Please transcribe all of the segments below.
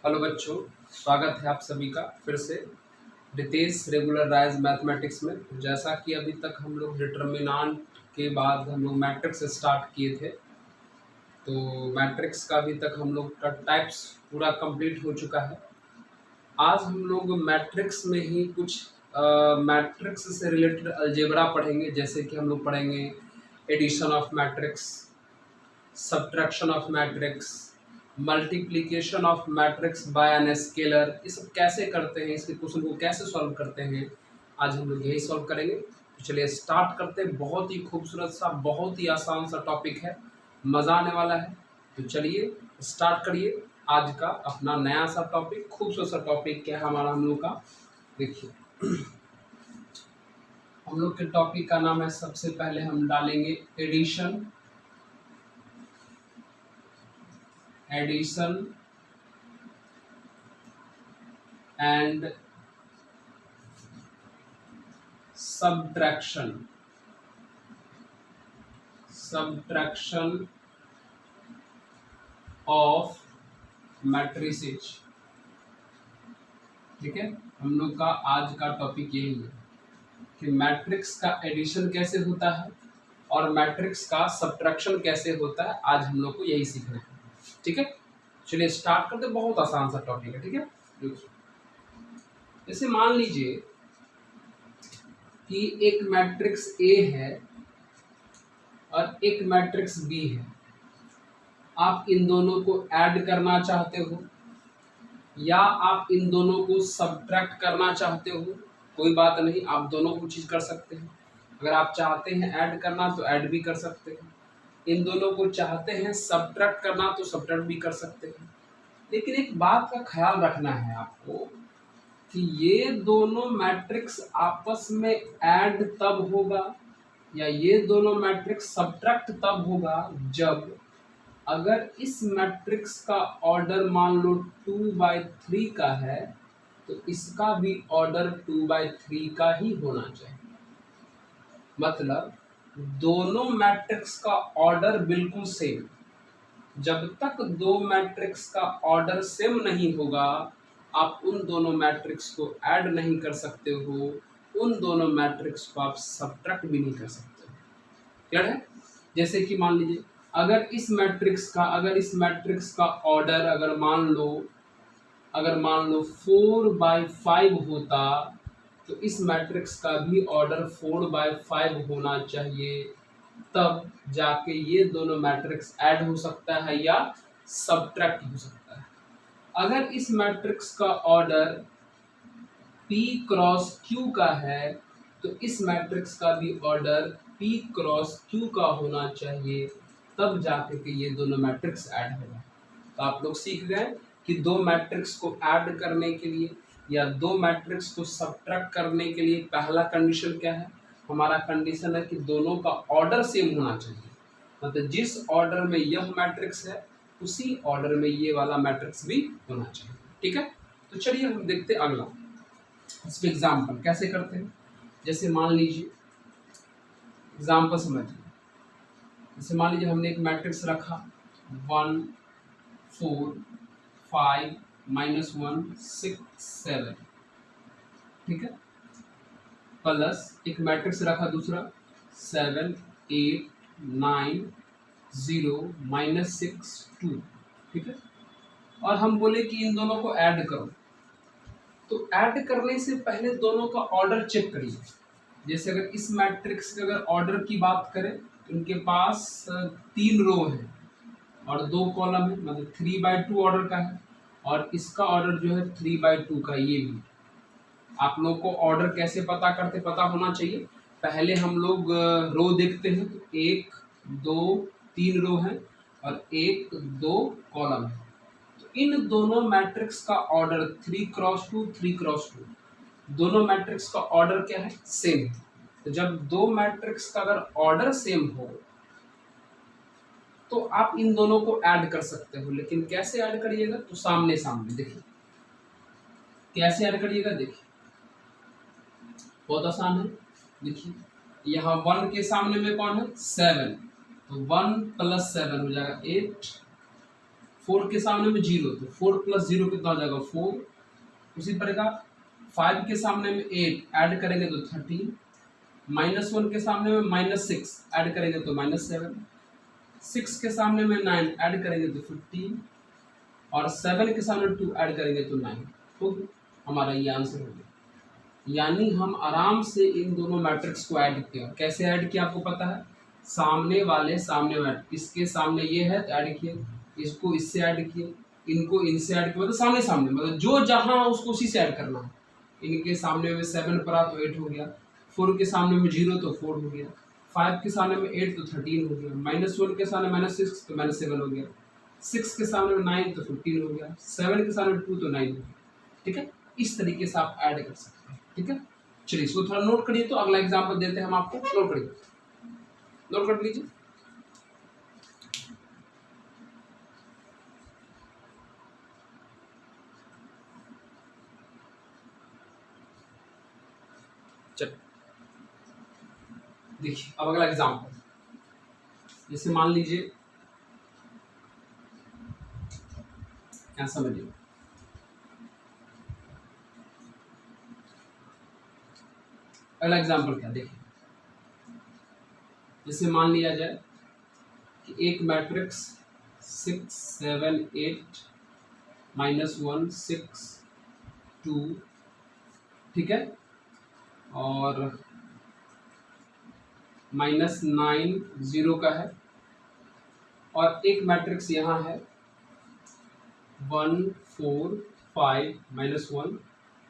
Hello बच्चों, स्वागत है आप सभी का फिर से रितेश रेगुलराइज मैथमेटिक्स में। जैसा कि अभी तक हम लोग डिटर्मिनेंट के बाद हम लोग मैट्रिक्स स्टार्ट किए थे, तो मैट्रिक्स का अभी तक हम लोग का टाइप्स पूरा कंप्लीट हो चुका है। आज हम लोग मैट्रिक्स में ही कुछ मैट्रिक्स से रिलेटेड अलजेब्रा पढ़ेंगे, जैसे कि हम लोग पढ़ेंगे addition of matrix, subtraction of matrix, multiplication of matrix by an scalar. ये सब कैसे करते हैं, इसके क्वेश्चन को कैसे सॉल्व करते हैं, आज हम लोग यही सॉल्व करेंगे। तो चलिए स्टार्ट करते हैं। बहुत ही खूबसूरत सा, बहुत ही आसान सा टॉपिक है, मज़ा आने वाला है। तो चलिए स्टार्ट करिए आज का अपना नया सा टॉपिक। खूबसूरत सा टॉपिक क्या है हमारा हम लोग का, देखिए हम लोग के टॉपिक का नाम है, सबसे पहले हम डालेंगे addition and subtraction of matrices. ठीक है, हम लोग का आज का टॉपिक यही है कि मैट्रिक्स का एडिशन कैसे होता है और मैट्रिक्स का सब्ट्रैक्शन कैसे होता है। आज हम लोग को यही सीखना है। ठीक है, चलिए स्टार्ट करते। बहुत आसान सा टॉपिक है। ठीक है, जैसे मान लीजिए कि एक मैट्रिक्स ए है और एक मैट्रिक्स बी है। आप इन दोनों को ऐड करना चाहते हो या आप इन दोनों को सब्ट्रैक्ट करना चाहते हो, कोई बात नहीं, आप दोनों को चीज़ कर सकते हैं। अगर आप चाहते हैं ऐड करना तो ऐड भी कर सकते हैं, इन दोनों को चाहते हैं सब्ट्रैक्ट करना तो सब्ट्रैक्ट भी कर सकते हैं। लेकिन एक बात का ख्याल रखना है आपको कि ये दोनों मैट्रिक्स आपस में ऐड तब होगा या ये दोनों मैट्रिक्स सब्ट्रैक्ट तब होगा जब अगर इस मैट्रिक्स का ऑर्डर मान लो 2/3 का है तो इसका भी ऑर्डर 2/3 का ही होना चाहिए। मतलब दोनों मैट्रिक्स का ऑर्डर बिल्कुल सेम। जब तक दो मैट्रिक्स का ऑर्डर सेम नहीं होगा, आप उन दोनों मैट्रिक्स को ऐड नहीं कर सकते हो, उन दोनों मैट्रिक्स को आप सब्ट्रैक्ट भी नहीं कर सकते हो। क्लियर है? जैसे कि मान लीजिए अगर इस मैट्रिक्स का ऑर्डर अगर मान लो 4/5 होता तो इस मैट्रिक्स का भी ऑर्डर 4/5 होना चाहिए, तब जाके ये दोनों मैट्रिक्स ऐड हो सकता है या सब्ट्रैक्ट हो सकता है। अगर इस मैट्रिक्स का ऑर्डर P क्रॉस Q का है तो इस मैट्रिक्स का भी ऑर्डर P क्रॉस Q का होना चाहिए, तब जाके कि ये दोनों मैट्रिक्स ऐड होगा। तो आप लोग सीख गए कि दो मैट्रिक्स को ऐड करने के लिए या दो मैट्रिक्स को सब्ट्रैक्ट करने के लिए पहला कंडीशन क्या है। हमारा कंडीशन है कि दोनों का ऑर्डर सेम होना चाहिए। मतलब जिस ऑर्डर में यह मैट्रिक्स है उसी ऑर्डर में ये वाला मैट्रिक्स भी होना चाहिए। ठीक है, तो चलिए हम देखते हैं अगला। इस पे एग्जाम्पल कैसे करते हैं। जैसे मान लीजिए एग्जाम्पल समझिए। जैसे मान लीजिए हमने एक मैट्रिक्स रखा 1 4 5 -1 6 7। ठीक है, प्लस एक मैट्रिक्स रखा दूसरा 7 8 9 0 -6 2। ठीक है, और हम बोले कि इन दोनों को ऐड करो। तो ऐड करने से पहले दोनों का ऑर्डर चेक करिए। जैसे अगर इस मैट्रिक्स के अगर ऑर्डर की बात करें तो इनके पास 3 रो है और 2 कॉलम है, मतलब 3/2 ऑर्डर का है, और इसका ऑर्डर जो है 3/2 का। ये भी आप लोग को ऑर्डर कैसे पता होना चाहिए। पहले हम लोग रो देखते हैं, तो 1 2 3 रो है और 1 2 कॉलम है। तो इन दोनों मैट्रिक्स का ऑर्डर 3x2 3x2, दोनों मैट्रिक्स का ऑर्डर क्या है, सेम है। तो जब दो मैट्रिक्स का अगर ऑर्डर सेम हो तो आप इन दोनों को ऐड कर सकते हो। लेकिन कैसे ऐड करिएगा, तो सामने सामने देखिए कैसे ऐड करिएगा। देखिए बहुत आसान है। देखिए यहाँ 1 के सामने में कौन है, 7, तो 1 + 7 हो जाएगा 8, 4 के सामने में 0, तो 4 प्लस 0 कितना हो जाएगा 4। उसी प्रकार 5 के सामने में 8 ऐड करेंगे तो 13, -1 के सामने में -6 ऐड करेंगे तो -7, 6 के सामने में 9 ऐड करेंगे तो 15, और 7 के सामने 2 ऐड करेंगे तो 9। तो हमारा ये आंसर हो गया। यानी हम आराम से इन दोनों मैट्रिक्स को ऐड किया। कैसे ऐड किया आपको पता है, सामने वाले इसके सामने ये है तो ऐड किए, इसको इससे ऐड किए, इनको इनसे ऐड किया, मतलब सामने सामने, मतलब जो जहाँ उसको उसी से ऐड करना है। इनके सामने में 7 पड़ा तो 8 हो गया, 4 के सामने में 0 तो 4 हो गया, 5 के सामने में 8 तो 13 हो गया, -1 के सामने -6 तो -7 हो गया, 6 के सामने में 9 तो 15 हो गया, 7 के सामने 2 तो 9 हो गया। ठीक है, इस तरीके से आप ऐड कर सकते हैं। ठीक है, चलिए इसको थोड़ा नोट करिए, तो अगला एग्जाम्पल देते हैं हम आपको। नोट करिए, नोट कर लीजिए। चलिए देखिए, अब अगला एग्जाम्पल, जैसे मान लीजिए, क्या समझिए, अगला एग्जाम्पल क्या, देखिए जैसे मान लिया जाए कि एक मैट्रिक्स 6 7 8 -1 6 2, ठीक है, और -9 0 का है, और एक मैट्रिक्स यहाँ है 1 4 5 -1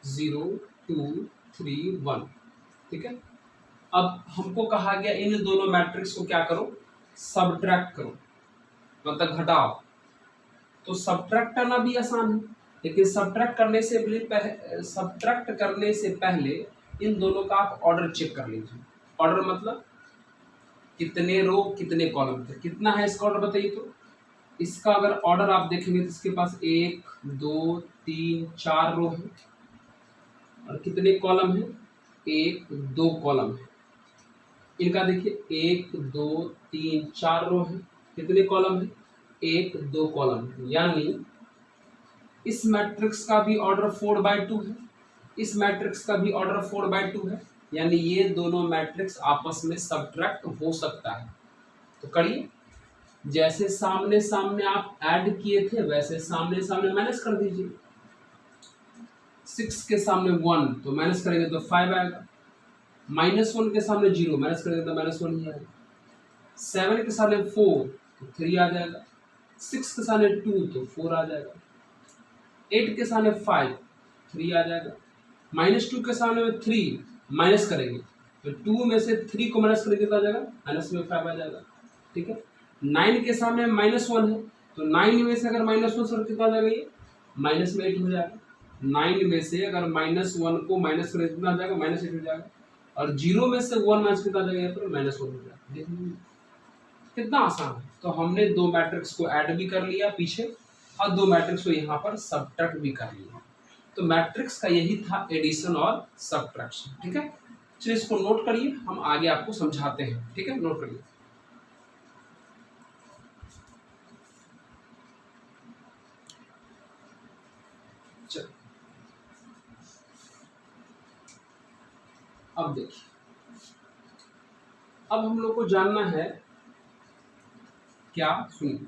0 2 3 1। ठीक है, अब हमको कहा गया इन दोनों मैट्रिक्स को क्या करो, सबट्रैक्ट करो, मतलब घटाओ। तो सबट्रैक्ट करना भी आसान है, लेकिन सबट्रैक्ट करने से पहले इन दोनों का आप ऑर्डर चेक कर लीजिए। ऑर्डर मतलब कितने रो कितने कॉलम थे, कितना है इसका ऑर्डर बताइए। तो इसका अगर ऑर्डर आप देखेंगे तो इसके पास 1 2 3 4 रो है, और कितने कॉलम है, 1 2 कॉलम है। इनका देखिए 1 2 3 4 रो है, कितने कॉलम है, 1 2 कॉलम है। यानी इस मैट्रिक्स का भी ऑर्डर 4/2 है, इस मैट्रिक्स का भी ऑर्डर 4/2 है। यानी ये दोनों मैट्रिक्स आपस में सबट्रैक्ट हो सकता है। तो करिए, जैसे सामने सामने आप ऐड किए थे वैसे सामने सामने माइनस कर दीजिए। 6 के सामने 1 तो माइनस करेंगे तो 5 आएगा, -1 के सामने 0 माइनस करेंगे तो -1 ही आएगा, 7 के सामने 4 तो 3 आ जाएगा, 6 के सामने 2 तो 4 आ जाएगा, 8 के सामने 5 3 आ जाएगा, -2 के सामने में 3 माइनस करेंगे तो 2 में से 3 को माइनस करेंगे तो आ जाएगा माइनस में 5 आ जाएगा। ठीक है, 9 के सामने -1 है तो 9 में से अगर -1 सर कितना आ जाएगा, ये -8 हो जाएगा। 9 में से अगर -1 को माइनस करें कितना आ जाएगा, -8 हो जाएगा, और 0 में से 1 माइनस कितना आ जाएगा, यहाँ पर -1 हो जाएगा। देखिए कितना आसान है। तो हमने दो मैट्रिक्स को ऐड भी कर लिया पीछे, और दो मैट्रिक्स को यहाँ पर सबट्रैक्ट भी कर लिया। तो मैट्रिक्स का यही था, एडिशन और सबट्रैक्शन। ठीक है, चलिए इसको नोट करिए, हम आगे आपको समझाते हैं। ठीक है, नोट करिए। चलिए अब देखिए, अब हम लोग को जानना है क्या, सुनिए,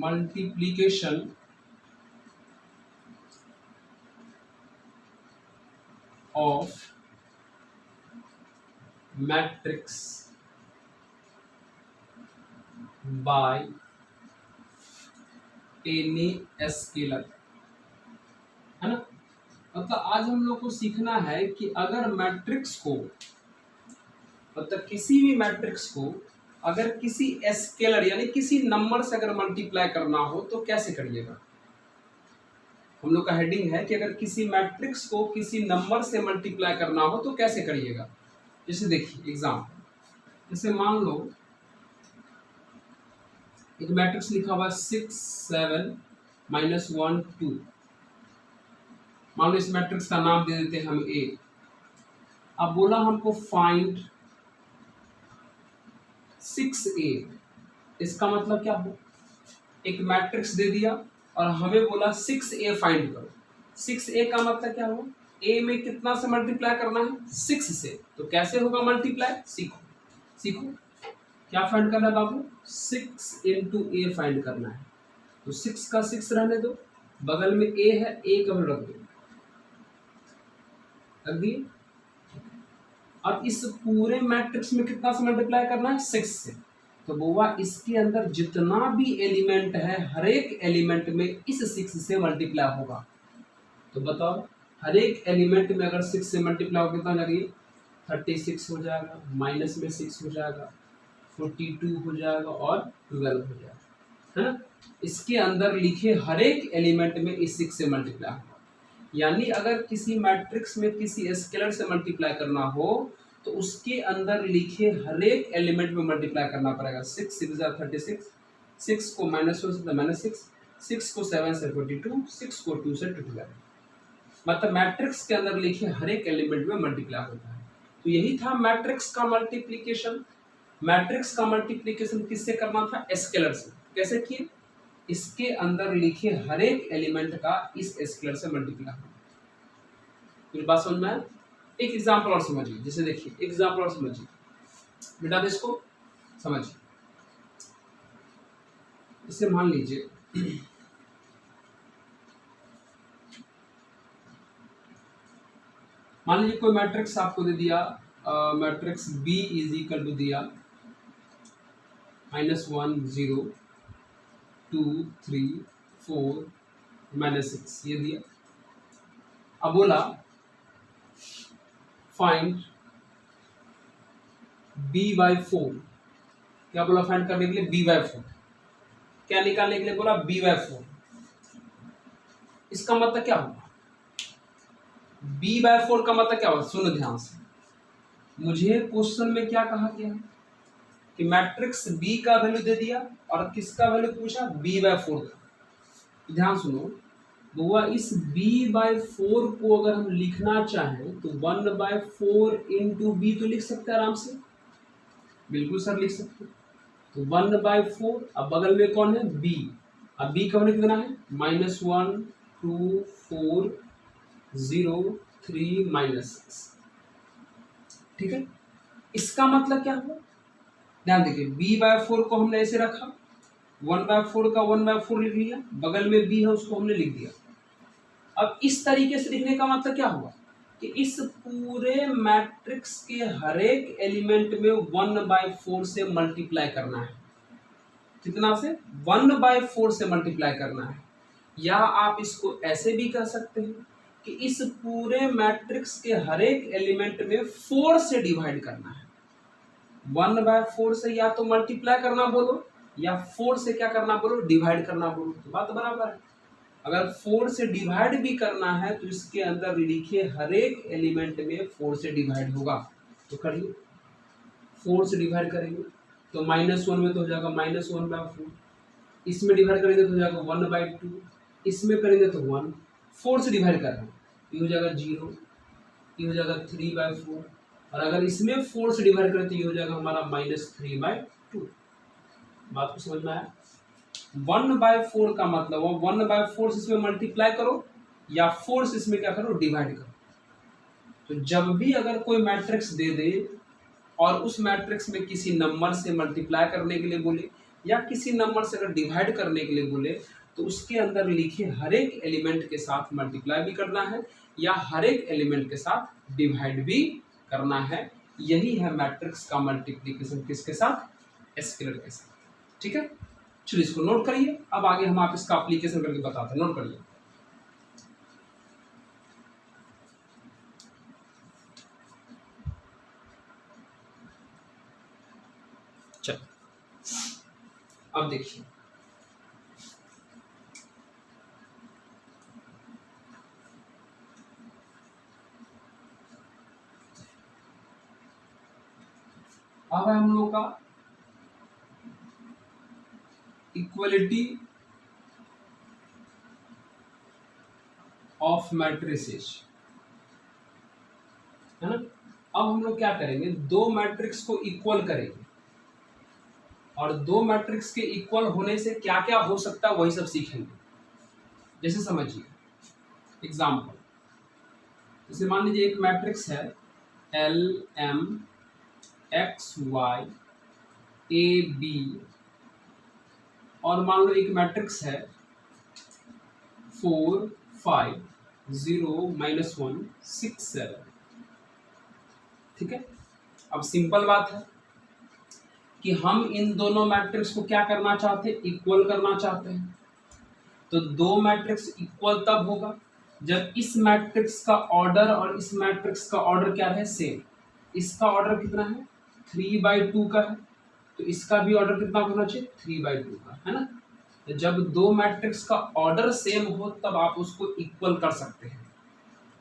multiplication of matrix by any scalar, है ना। मतलब आज हम लोग को सीखना है कि अगर मैट्रिक्स को, मतलब किसी भी मैट्रिक्स को अगर किसी स्केलर यानी किसी नंबर से अगर मल्टीप्लाई करना हो तो कैसे करिएगा। हम लोग का हेडिंग है कि अगर किसी मैट्रिक्स को किसी नंबर से मल्टीप्लाई करना हो तो कैसे करिएगा। जैसे देखिए एग्जाम्पल, जैसे मान लो एक मैट्रिक्स लिखा हुआ 6 7 -1 2। मान लो इस मैट्रिक्स का नाम दे देते हैं हम ए। अब बोला हमको फाइंड 6a, इसका मतलब क्या हो, एक मैट्रिक्स दे दिया और हमें बोला 6a फाइंड करो। 6a का मतलब क्या हो, a में कितना से मल्टीप्लाई करना है, 6 से। तो कैसे होगा मल्टीप्लाई, सीखो सीखो। क्या फाइंड करना है बाबू, 6 इंटू ए फाइंड करना है। तो 6 का 6 रहने दो, बगल में a है, a का रख दो, रख दिए। अब इस पूरे मैट्रिक्स में कितना से मल्टीप्लाई करना है, 6 से। तो बुआ इसके अंदर जितना भी एलिमेंट है हर एक एलिमेंट में इस 6 से मल्टीप्लाई होगा। तो बताओ हर एक एलिमेंट में अगर 6 से मल्टीप्लाई हो कितना लगे, 36 हो जाएगा, माइनस में 6 हो जाएगा, 42 हो जाएगा और 12 हो जाएगा, है ना। इसके अंदर लिखे हर एक एलिमेंट में इस 6 से मल्टीप्लाई होगा। यानी अगर किसी मैट्रिक्स में किसी स्केलर से मल्टीप्लाई करना हो तो उसके अंदर लिखे हर एक एलिमेंट में मल्टीप्लाई करना पड़ेगा। 6 6 36, 6 को -1 से -6, 6 को 7 से 42, 6 को 2 से 12। मतलब मैट्रिक्स के अंदर लिखे हर एक एलिमेंट में मल्टीप्लाई होता है। तो यही था मैट्रिक्स का मल्टीप्लिकेशन। मैट्रिक्स का मल्टीप्लिकेशन किससे करना था, स्केलर से। कैसे किए, इसके अंदर लिखे हर एक एलिमेंट का इस स्केलर से मल्टीप्लाई होगा। मेरी बात समझ में आया। एक एग्जांपल और समझिए, जैसे देखिए एग्जांपल और समझिए बेटा, अब इसको समझिए। इसे मान लीजिए कोई मैट्रिक्स आपको दे दिया, matrix B is equal to दिया -1 0 2 3 4 -6 ये दिया। अब बोला फाइंड b/4। क्या बोला फाइंड करने के लिए, b/4। क्या निकालने के लिए बोला, b/4। इसका मतलब क्या होगा, b/4 का मतलब क्या होगा, सुनो ध्यान से। मुझे क्वेश्चन में क्या कहा गया है कि मैट्रिक्स B का वैल्यू दे दिया और किसका वैल्यू पूछा, b/4 का। ध्यान सुनो बुआ, इस b/4 को अगर हम लिखना चाहें तो 1/4 इंटू बी तो लिख सकते हैं आराम से, बिल्कुल सर लिख सकते हैं। तो 1/4, अब बगल में कौन है, b। अब b का वैल्यू कितना है, -1 2 4 0 3 -6। ठीक है, इसका मतलब क्या हुआ, ध्यान देखिए b/4 को हमने ऐसे रखा, 1/4 का 1/4 लिख लिया, बगल में b है उसको हमने लिख दिया। अब इस तरीके से लिखने का मतलब क्या हुआ कि इस पूरे मैट्रिक्स के हर एक एलिमेंट में 1/4 से मल्टीप्लाई करना है। कितना से, 1/4 से मल्टीप्लाई करना है। या आप इसको ऐसे भी कह सकते हैं कि इस पूरे मैट्रिक्स के हर एक एलिमेंट में 4 से डिवाइड करना है। 1/4 से या तो मल्टीप्लाई करना बोलो या 4 से क्या करना बोलो, डिवाइड करना बोलो, तो बात बराबर है। अगर 4 से डिवाइड भी करना है तो इसके अंदर लिखे हर एक एलिमेंट में 4 से डिवाइड होगा। तो करिए, 4 से डिवाइड करेंगे तो -1 में तो हो जाएगा -1/4, इसमें डिवाइड करेंगे तो हो जाएगा 1/2, इसमें करेंगे तो 1। 4 से डिवाइड कर रहे हैं, ये हो जाएगा 0, ये हो जाएगा 3/4, और अगर इसमें 4 से डिवाइड करें तो ये हो जाएगा हमारा -3/2। बात को समझ में आया। 1/4 का मतलब 1/4 से इसमें मल्टीप्लाई करो या 4 से इसमें क्या करो, डिवाइड करो। तो जब भी अगर कोई मैट्रिक्स दे दे और उस मैट्रिक्स में किसी नंबर से मल्टीप्लाई करने के लिए बोले या किसी नंबर से अगर डिवाइड करने के लिए बोले तो उसके अंदर लिखे हर एक एलिमेंट के साथ मल्टीप्लाई भी करना है या हर एक एलिमेंट के साथ डिवाइड भी करना है। यही है मैट्रिक्स का मल्टीप्लिकेशन, किसके साथ, स्केलर के साथ। ठीक है, चलिए इसको नोट करिए। अब आगे हम आप इसका एप्लीकेशन करके बताते हैं, नोट करिए। चलो अब देखिए, अब है हम लोग का इक्वलिटी ऑफ मैट्रिसेस, है ना। अब हम लोग क्या करेंगे, दो मैट्रिक्स को इक्वल करेंगे। और दो मैट्रिक्स के इक्वल होने से क्या क्या हो सकता है वही सब सीखेंगे। जैसे समझिए एग्जाम्पल, जैसे मान लीजिए एक मैट्रिक्स है L M X Y A B, और मान लो एक मैट्रिक्स है 4 5 0 -1 6 7। ठीक है, अब सिंपल बात है कि हम इन दोनों मैट्रिक्स को क्या करना चाहते हैं, इक्वल करना चाहते हैं। तो दो मैट्रिक्स इक्वल तब होगा जब इस मैट्रिक्स का ऑर्डर और इस मैट्रिक्स का ऑर्डर क्या है, सेम। इसका ऑर्डर कितना है, 3/2 का है, तो इसका भी ऑर्डर कितना होना चाहिए, 3/2 का, है ना। तो जब दो मैट्रिक्स का ऑर्डर सेम हो तब आप उसको इक्वल कर सकते हैं।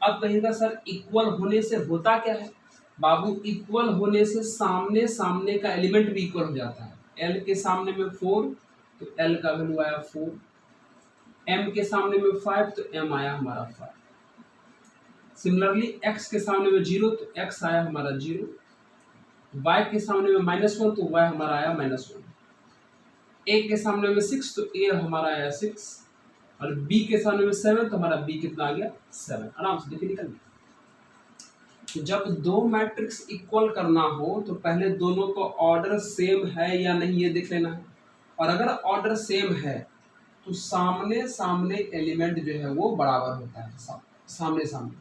अब कहिएगा सर इक्वल होने से होता क्या है, बाबू इक्वल होने से सामने सामने का एलिमेंट भी इक्वल हो जाता है। एल के सामने में 4 तो एल का वैल्यू आया 4, एम के सामने में 5 तो एम आया हमारा 5। सिमिलरली एक्स के सामने में 0 तो एक्स आया हमारा 0, वाई के सामने में -1 तो वाई हमारा आया -1, ए के सामने में 6 तो ए हमारा आया 6, और बी के सामने में 7 तो हमारा बी कितना आ गया 7। आराम से देखिए निकल गया। तो जब दो मैट्रिक्स इक्वल करना हो तो पहले दोनों को ऑर्डर सेम है या नहीं ये देख लेना है, और अगर ऑर्डर सेम है तो सामने सामने एलिमेंट जो है वो बराबर होता है। सामने सामने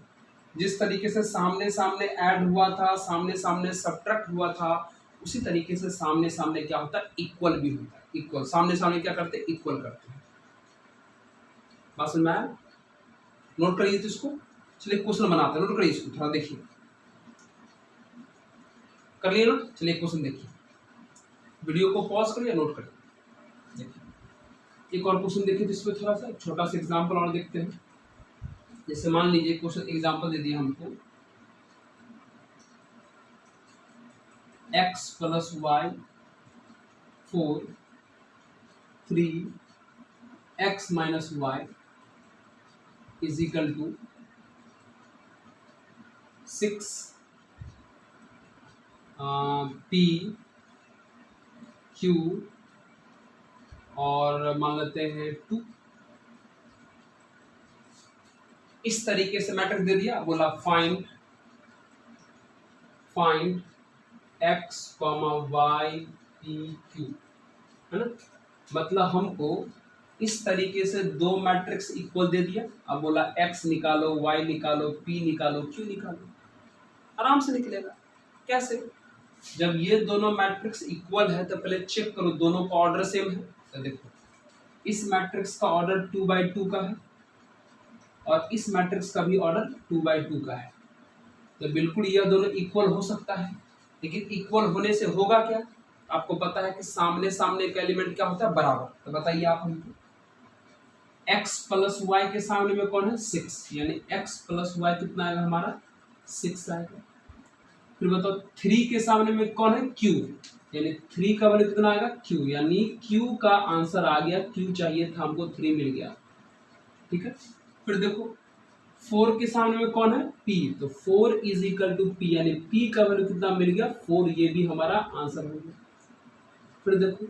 जिस तरीके से सामने सामने ऐड हुआ था, सामने सामने सब्ट्रैक्ट हुआ था, उसी तरीके से सामने सामने क्या होता है, इक्वल भी होता है। इक्वल सामने सामने क्या करते हैं, इक्वल करते हैं। बात समझ में आया, नोट करिए तो इसको। चलिए क्वेश्चन बनाते हैं, नोट करिए इसको, थोड़ा देखिए, कर लिए नोट। चलिए क्वेश्चन देखिए, वीडियो को पॉज करिए, नोट करिए। देखिए एक और क्वेश्चन देखिए, जिसमें थोड़ा सा छोटा सा एग्जांपल और देखते हैं। जैसे मान लीजिए क्वेश्चन एग्जांपल दे दिया हमको, x + y 4 3 x - y = 6 p q और मान लेते हैं 2। इस तरीके से मैट्रिक्स दे दिया, बोला find x, y, p, q, है ना। मतलब हमको इस तरीके से दो मैट्रिक्स इक्वल दे दिया। अब बोला x निकालो, y निकालो, p निकालो, q निकालो। आराम से निकलेगा। कैसे, जब ये दोनों मैट्रिक्स इक्वल है तो पहले चेक करो दोनों का ऑर्डर सेम है। तो देखो इस मैट्रिक्स का ऑर्डर 2/2 का है और इस मैट्रिक्स का भी ऑर्डर 2/2 का है, तो बिल्कुल यह दोनों इक्वल हो सकता है। लेकिन इक्वल होने से होगा क्या, आपको पता है कि सामने सामने का एलिमेंट क्या होता है, बराबर। तो बताइए आप हमको, x + y के सामने में कौन है, 6, यानी x + y कितना आएगा हमारा 6 आएगा। फिर बताओ 3 के सामने में कौन है, q, यानी 3 का वैल्यू कितना आएगा, q, यानी q का आंसर आ गया। q चाहिए था हमको, 3 मिल गया। ठीक है, फिर देखो 4 के सामने में कौन है, p, तो 4 = p, यानी p का वैल्यू कितना मिल गया 4, ये भी हमारा आंसर हो गया। फिर देखो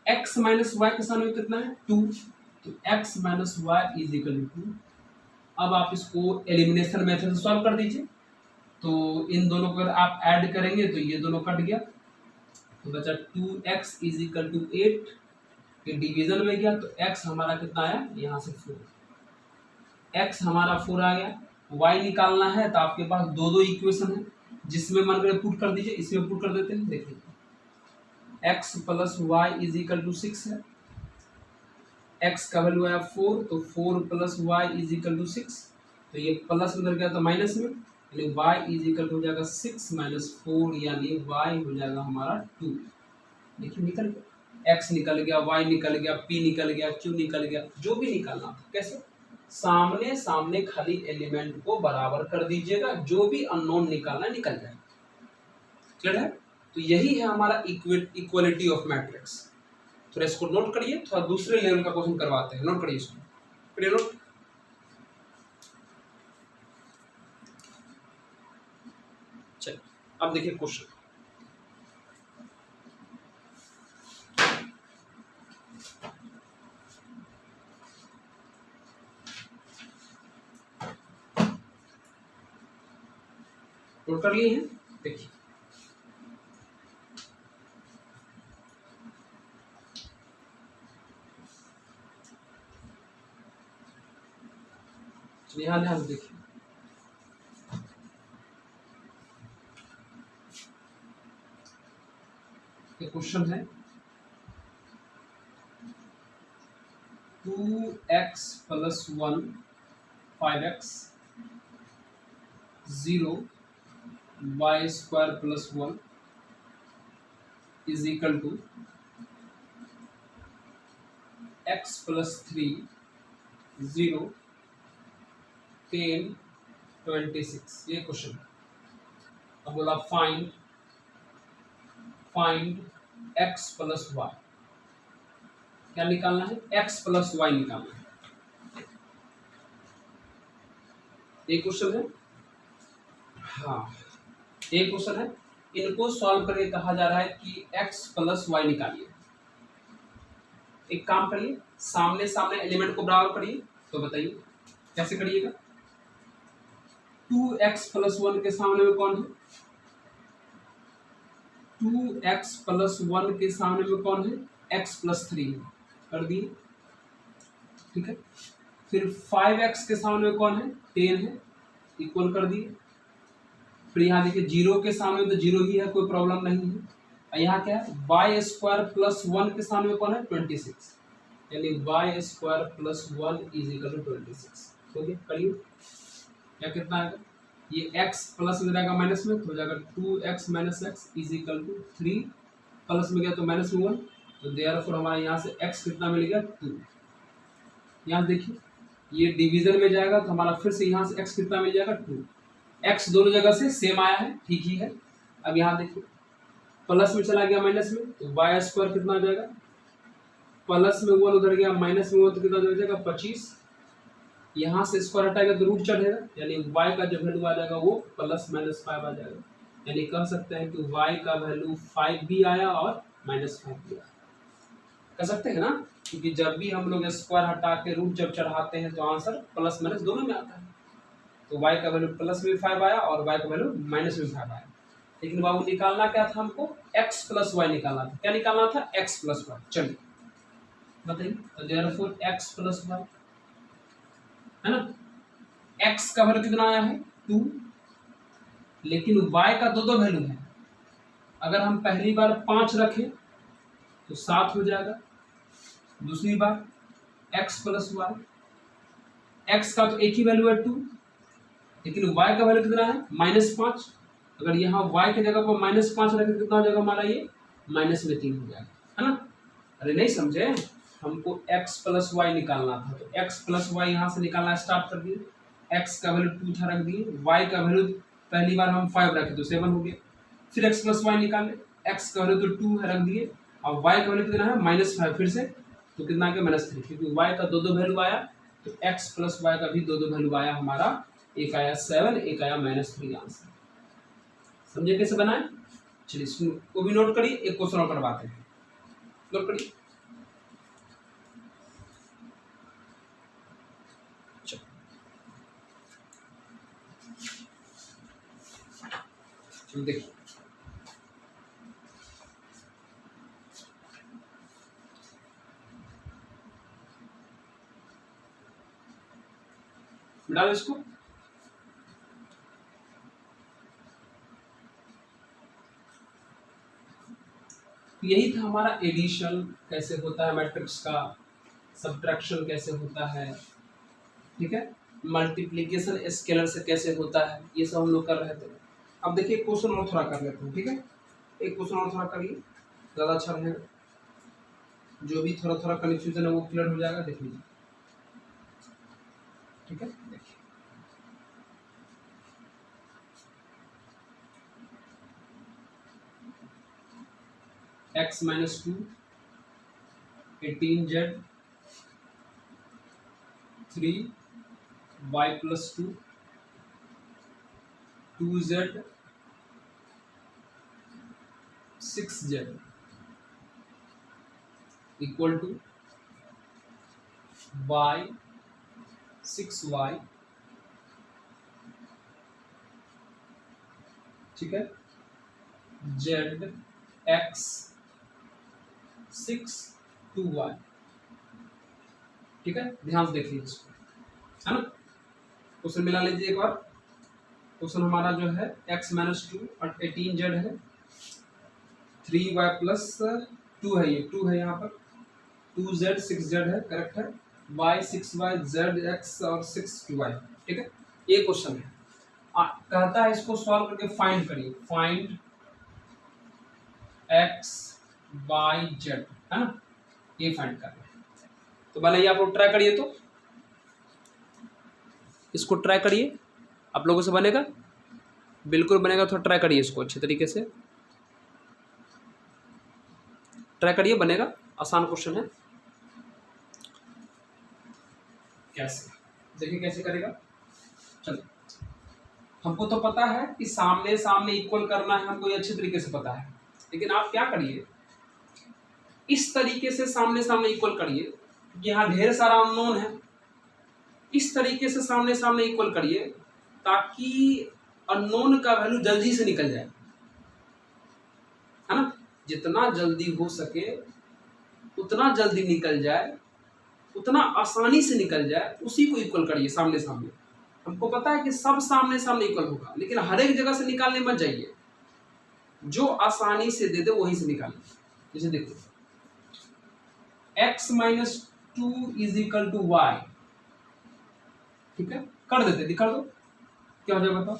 x - y के सामने में कितना है 2, तो x - y = 2। अब आप इसको एलिमिनेशन मेथड से सॉल्व कर दीजिए। तो इन दोनों को अगर आप ऐड करेंगे तो ये दोनों कट गया, तो बचा 2x = 8, ये डिवीजन में गया तो x हमारा कितना आया, यहाँ से 4, x हमारा 4 आ गया। y निकालना है तो आपके पास दो इक्वेशन है, जिसमें मन करे पुट कर दीजिए, इसमें पुट कर देते हैं। देखिए x + y = 6 है, x का वैल्यू आया 4, तो 4 + y = 6, तो ये प्लस में गया तो माइनस में, यानी y हो जाएगा 6 - 4, यानी y हो जाएगा हमारा 2। देखिए निकल गया, x निकल गया, y निकल गया, p निकल गया, q निकल गया, जो भी निकालना था। कैसे, सामने सामने खाली एलिमेंट को बराबर कर दीजिएगा, जो भी अननोन निकालना निकल जाए। क्लियर है, तो यही है हमारा इक्वलिटी ऑफ मैट्रिक्स। थोड़ा इसको नोट करिए, थोड़ा दूसरे लेवल का क्वेश्चन करवाते हैं, नोट करिए इसको, करिए नोट। चलिए अब देखिए क्वेश्चन, नोट कर लिए हैं? देखिए यहाँ ध्यान से देखिए, ये क्वेश्चन है 2x + 1 5x 0 y² + 1 is equal to x + 3 0 10 26। ये क्वेश्चन अब बोला फाइंड x + y, क्या निकालना है? x + y निकालना है। एक क्वेश्चन है, हाँ एक क्वेश्चन है, इनको सॉल्व करके कहा जा रहा है कि x + y निकालिए। एक काम करिए, सामने सामने एलिमेंट को बराबर करिए, तो बताइए कैसे करिएगा? 2x + 1 के सामने में कौन है? 2x + 1 के सामने में कौन है? x + 3 कर दिए, ठीक है। फिर 5x के सामने में कौन है? 10 है, इक्वल कर दिए। फिर यहाँ देखिए 0 के सामने तो 0 ही है, कोई प्रॉब्लम नहीं है। और यहाँ क्या है? y² + 1 के सामने में कौन है? 26, यानी y² + 1 = 26। हो गया, करिए क्या कितना आएगा? ये x प्लस में जाएगा माइनस में, तो हो जाएगा 2x - x = 3, प्लस में गया तो माइनस में 1, तो देयरफॉर हमारे यहाँ से x कितना मिल गया? 2। यहाँ देखिए ये डिवीजन में जाएगा तो हमारा फिर से यहाँ से x कितना मिल जाएगा? 2। x दोनों जगह से सेम आया है, ठीक ही है। अब यहाँ देखिए प्लस में चला गया माइनस में, तो y² कितना हो जाएगा? प्लस में 1 उधर गया, माइनस में 1 तो कितना हो जाएगा? 25। यहाँ से स्क्वायर हटाएगा तो रूट चढ़ेगा, यानी y का जो वैल्यू आ जाएगा वो +-5 आ जाएगा। यानी कह सकते हैं कि y का वैल्यू 5 भी आया और -5 भी आया, कह सकते हैं ना, क्योंकि जब भी हम लोग स्क्वायर हटा के रूट जब चढ़ाते हैं तो आंसर प्लस माइनस दोनों में आता है। तो y का वैल्यू प्लस में 5 आया और y का वैल्यू माइनस में 5 आया। लेकिन बाबू निकालना क्या था हमको? x + y निकालना था। क्या निकालना था? x + y। चलिए बताइए, तो देयरफॉर x + y है ना, x का वैल्यू कितना आया है? 2, लेकिन y का दो वैल्यू है। अगर हम पहली बार 5 रखें तो 7 हो जाएगा, दूसरी बार x + y, x का तो एक ही वैल्यू है 2, लेकिन y का वैल्यू कितना है? -5। अगर यहाँ y की जगह पर -5 रखें कितना हो जाएगा हमारा? ये -3 हो जाएगा, है ना। अरे नहीं समझे, हमको x + y निकालना था, तो x + y यहाँ से निकालना स्टार्ट कर दिए। x का वैल्यू 2 था, रख दिए। y का वैल्यू पहली बार हम 5 रखे तो 7 हो गया। फिर x + y निकाले, x का वैल्यू तो 2 है, रख दिए। और y का वैल्यू कितना है? -5 फिर से, तो कितना आ गया? -3, क्योंकि y का दो वैल्यू आया, तो x + y का भी दो वैल्यू आया हमारा। एक आया 7, एक आया -3 आंसर। समझे कैसे बनाए? चलिए इसको वो भी नोट करिए, एक क्वेश्चन और करवाते हैं, नोट करिए। चलो देखिए, डालो इसको। यही था हमारा एडिशन कैसे होता है मैट्रिक्स का, सब्ट्रैक्शन कैसे होता है, ठीक है, मल्टीप्लिकेशन स्केलर से कैसे होता है, ये सब हम लोग कर रहे थे। अब देखिए क्वेश्चन और थोड़ा कर लेते हैं, ठीक है। एक क्वेश्चन और थोड़ा करिए, ज़्यादा अच्छा रहेगा, जो भी थोड़ा थोड़ा कन्फ्यूजन है वो क्लियर हो जाएगा। देख लीजिए, ठीक है। देखिए x - 2 18z 3 y + 2 2z 6z equal to y 6y ठीक है, जेड एक्स 6 2 वाई, ठीक है, ध्यान से देखिए इसको, है ना। क्वेश्चन मिला लीजिए एक बार। क्वेश्चन हमारा जो है x माइनस 2 और 18z है, 3y प्लस 2 है, ये 2 है यहाँ पर, 2z 6z है, करेक्ट है, y 6y z x और 6 2y, ठीक है, ये क्वेश्चन है। कहता है इसको सॉल्व करके फाइंड करिए, फाइंड x y z, है ना, ये फाइंड करना है। तो बनाइए, आप लोग ट्राई करिए, तो इसको ट्राई करिए, आप लोगों से बनेगा, बिल्कुल बनेगा, थोड़ा ट्राई करिए इसको अच्छे तरीके से ट्राई करिए, बनेगा, आसान क्वेश्चन है। कैसे, देखिए कैसे करेगा। चलो, हमको तो पता है कि सामने सामने इक्वल करना है, हमको ये अच्छे तरीके से पता है, लेकिन आप क्या करिए, इस तरीके से सामने सामने इक्वल करिए, यहाँ ढेर सारा अननोन है, इस तरीके से सामने सामने इक्वल करिए ताकि अननोन का वैल्यू जल्दी से निकल जाए, है ना, जितना जल्दी हो सके उतना जल्दी निकल जाए, उतना आसानी से निकल जाए, उसी को इक्वल करिए सामने सामने। हमको पता है कि सब सामने सामने इक्वल होगा, लेकिन हर एक जगह से निकालने मत जाइए, जो आसानी से दे दे वहीं से निकालिए। जैसे देखो, x minus 2 is equal to y, ठीक है, कर देते, दिखा दो क्या हो जाएगा, बताओ,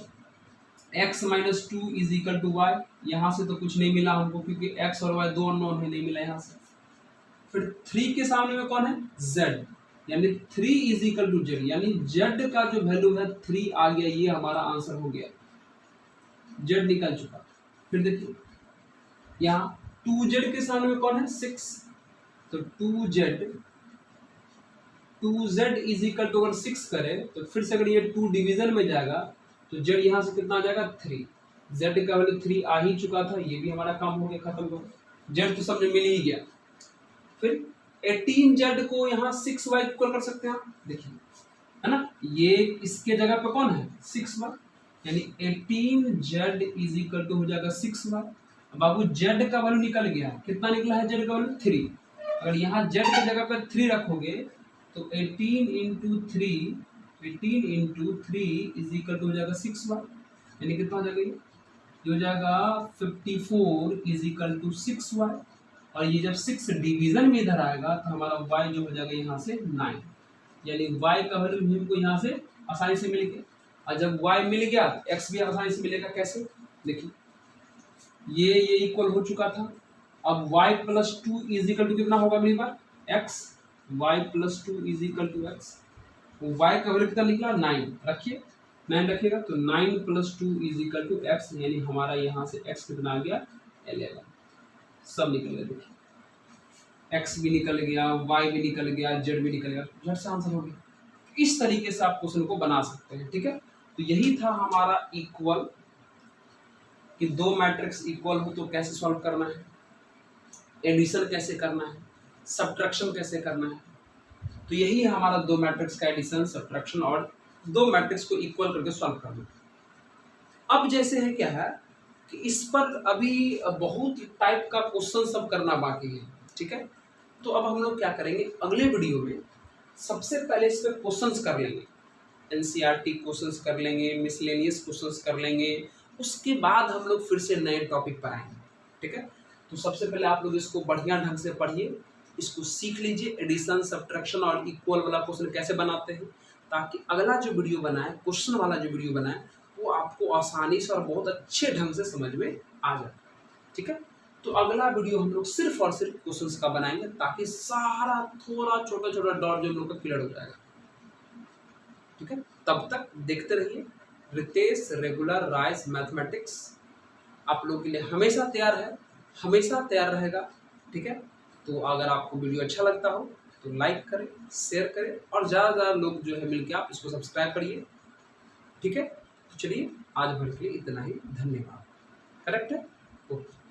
x minus 2 is equal to y, यहाँ से तो कुछ नहीं मिला हमको क्योंकि x और y दो अननोन है, नहीं मिला यहाँ से। फिर 3 के सामने में कौन है, z, यानी 3 इज इक्वल टू जेड, यानी z का जो वैल्यू है 3 आ गया, ये हमारा आंसर हो गया, z निकल चुका। फिर देखिए यहाँ 2z के सामने में कौन है, 6, तो 2z इज इक्वल टू अगर 6 करे तो फिर से अगर ये 2 डिवीजन में जाएगा तो z यहाँ से कितना आ जाएगा, 3, z का वैल्यू 3 आ ही चुका था, ये भी हमारा काम हो गया, खत्म हो गया, z तो समझ मिल ही गया। फिर 18z को यहाँ 6y इक्वल कर सकते हैं आप, देखिए, है ना, ये इसके जगह पे कौन है, 6y, यानी 18z इज इक्वल टू हो जाएगा 6y। बाबू z का वैल्यू निकल गया, कितना निकला है, z का वैल्यू 3, अगर यहाँ z की जगह पर 3 रखोगे तो 18 इंटू 3 इज इक्वल टू हो जाएगा 6y, यानी कितना हो जाएगा, ये हो जाएगा 54 इज इक्वल टू 6y, और ये जब 6 डिवीजन में इधर आएगा तो हमारा y जो हो जाएगा यहाँ से 9, यानी y का वैल्यू हमको यहाँ से आसानी से मिल गया। और जब y मिल गया x भी आसानी से मिलेगा, कैसे, देखिए ये इक्वल हो चुका था, अब y plus 2 is equal to कितना होगा मेरी बात, x, y plus 2 is equal to x, y का वैल्यू कितना निकला, 9, रखिए 9 रखिएगा तो 9 plus 2 is equal to x, यानी हमारा यहाँ से x कितना आ गया, 11, सब निकल गया, देखिए x भी निकल गया, y भी निकल गया, z भी निकल गया, झट से आंसर हो गया। इस तरीके से आप क्वेश्चन को बना सकते हैं, ठीक है। तो यही था हमारा इक्वल, कि दो मैट्रिक्स इक्वल हो तो कैसे सॉल्व करना है, एडिशन कैसे करना है, सब्ट्रैक्शन कैसे करना है। तो यही है हमारा दो मैट्रिक्स का एडिशन, सब्ट्रैक्शन और दो मैट्रिक्स को इक्वल करके सॉल्व करना। अब जैसे है क्या है कि इस पर अभी बहुत टाइप का क्वेश्चन सब करना बाकी है, ठीक है। तो अब हम लोग क्या करेंगे, अगले वीडियो में सबसे पहले इस पर क्वेश्चंस कर लेंगे, एनसीईआरटी क्वेश्चंस कर लेंगे, मिसलेनियस क्वेश्चंस कर लेंगे, उसके बाद हम लोग फिर से नए टॉपिक पर आएंगे, ठीक है। तो सबसे पहले आप लोग इसको बढ़िया ढंग से पढ़िए, इसको सीख लीजिए, एडिशन, सब्ट्रैक्शन और इक्वल वाला क्वेश्चन कैसे बनाते हैं, ताकि अगला जो वीडियो बनाए, क्वेश्चन वाला जो वीडियो बनाए, वो आपको आसानी से और बहुत अच्छे ढंग से समझ में आ जाए, ठीक है। तो अगला वीडियो हम लोग सिर्फ और सिर्फ क्वेश्चंस का बनाएंगे, ताकि सारा थोड़ा छोटा छोटा डॉट जो हम लोग का क्लियर हो जाएगा, ठीक है। तब तक देखते रहिए रितेश रेगुलर राइस मैथमेटिक्स, आप लोगों के लिए हमेशा तैयार है, हमेशा तैयार रहेगा, ठीक है। तो अगर आपको वीडियो अच्छा लगता हो तो लाइक करें, शेयर करें, और ज़्यादा ज़्यादा लोग जो है मिलकर आप इसको सब्सक्राइब करिए, ठीक है। तो चलिए आज भर के लिए इतना ही, धन्यवाद। करेक्ट है, ओके।